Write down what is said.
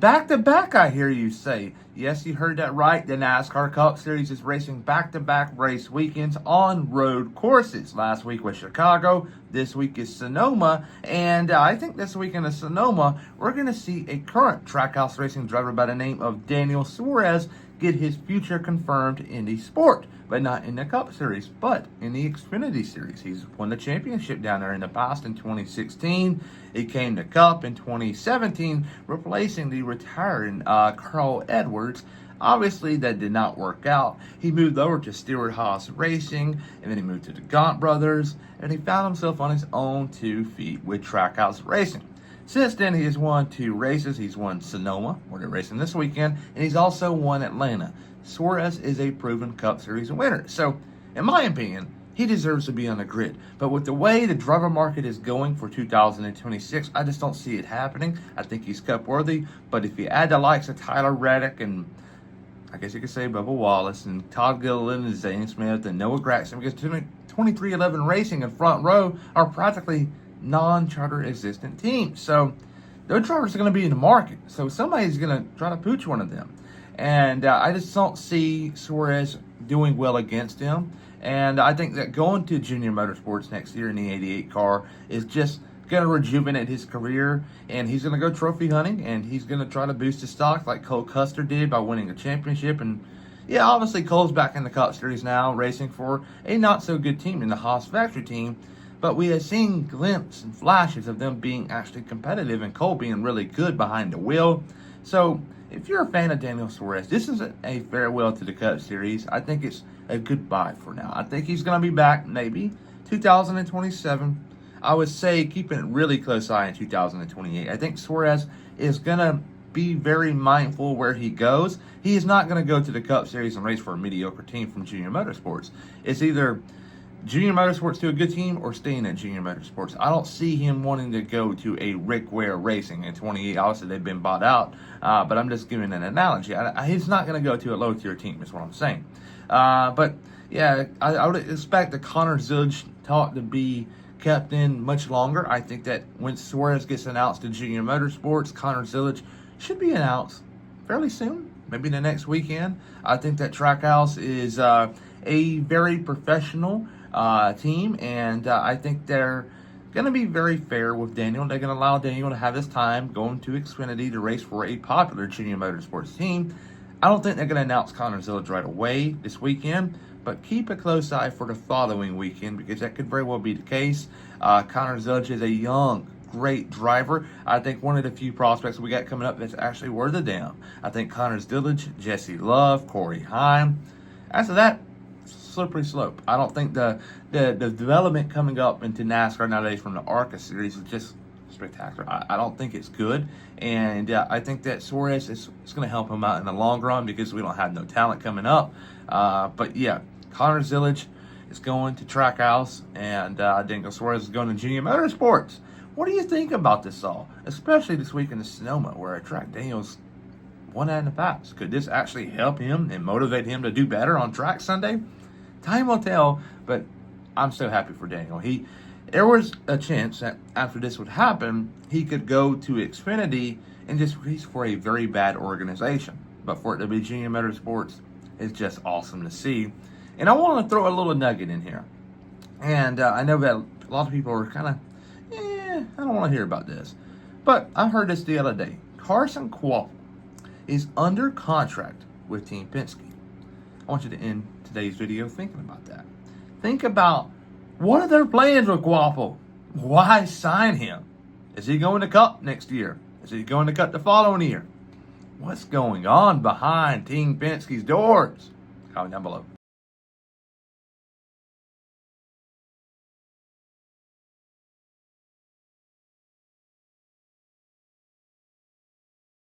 Back-to-back, I hear you say. Yes, you heard that right. The NASCAR Cup Series is racing back-to-back race weekends on road courses. Last week was Chicago. This week is Sonoma. And I think this weekend in Sonoma, we're going to see a current Trackhouse Racing driver by the name of Daniel Suarez get his future confirmed in the sport. But not in the Cup Series, but in the Xfinity Series. He's won the championship down there in the past in 2016. He came to Cup in 2017, replacing the retiring Carl Edwards. Obviously, that did not work out. He moved over to Stewart-Haas Racing, and then he moved to the Gaunt Brothers, and he found himself on his own 2 feet with Trackhouse Racing. Since then, he has won 2 races. He's won Sonoma, where they're racing this weekend, and he's also won Atlanta. Suarez is a proven Cup Series winner. So, in my opinion, he deserves to be on the grid. But with the way the driver market is going for 2026, I just don't see it happening. I think he's Cup worthy. But if you add the likes of Tyler Reddick and I guess you could say Bubba Wallace and Todd Gilliland and Zane Smith and Noah Gragson, because 2311 Racing and Front Row are practically non-charter existent teams. So those drivers are going to be in the market. So somebody's going to try to pooch one of them. And I just don't see Suarez doing well against him. And I think that going to Junior Motorsports next year in the 88 car is just going to rejuvenate his career. And he's going to go trophy hunting. And he's going to try to boost his stock like Cole Custer did by winning a championship. And yeah, obviously Cole's back in the Cup Series now, racing for a not-so-good team in the Haas factory team. But we have seen glimpses and flashes of them being actually competitive and Cole being really good behind the wheel. So if you're a fan of Daniel Suarez, this is a farewell to the Cup Series. I think it's a goodbye for now. I think he's going to be back maybe 2027. I would say keeping a really close eye in 2028. I think Suarez is going to be very mindful where he goes. He is not going to go to the Cup Series and race for a mediocre team from Junior Motorsports. It's either Junior Motorsports to a good team or staying at Junior Motorsports. I don't see him wanting to go to a Rick Ware Racing in 28. Obviously, they've been bought out, but I'm just giving an analogy. He's not going to go to a low-tier team is what I'm saying. But, yeah, I would expect the Connor Zilch talk to be kept in much longer. I think that when Suarez gets announced to Junior Motorsports, Connor Zilch should be announced fairly soon, maybe the next weekend. I think that Trackhouse is a very professional team, and I think they're going to be very fair with Daniel. They're going to allow Daniel to have his time going to Xfinity to race for a popular Junior Motorsports team. I don't think they're going to announce Connor Zilch right away this weekend, but keep a close eye for the following weekend because that could very well be the case. Connor Zilch is a young, great driver. I think one of the few prospects we got coming up that's actually worth a damn. I think Connor Zilch, Jesse Love, Corey Heim. After that, slippery slope. I don't think the development coming up into NASCAR nowadays from the ARCA series is just spectacular. I don't think it's good, and I think that Suarez is going to help him out in the long run because we don't have no talent coming up. But yeah, Connor Zilch is going to Trackhouse, and Daniel Suarez is going to Junior Motorsports. What do you think about this all, especially this week in the Sonoma, where a track Daniel's won that in the past? Could this actually help him and motivate him to do better on track Sunday? Time will tell, but I'm so happy for Daniel. There was a chance that after this would happen, he could go to Xfinity and just race for a very bad organization. But for it to be Junior Motorsports is just awesome to see. And I want to throw a little nugget in here. And I know that a lot of people are kind of, I don't want to hear about this. But I heard this the other day. Carson Quaffle is under contract with Team Penske. I want you to end today's video thinking about that. Think about what are their plans with Quaffle? Why sign him? Is he going to Cup next year? Is he going to Cup the following year? What's going on behind Team Penske's doors? Comment down below.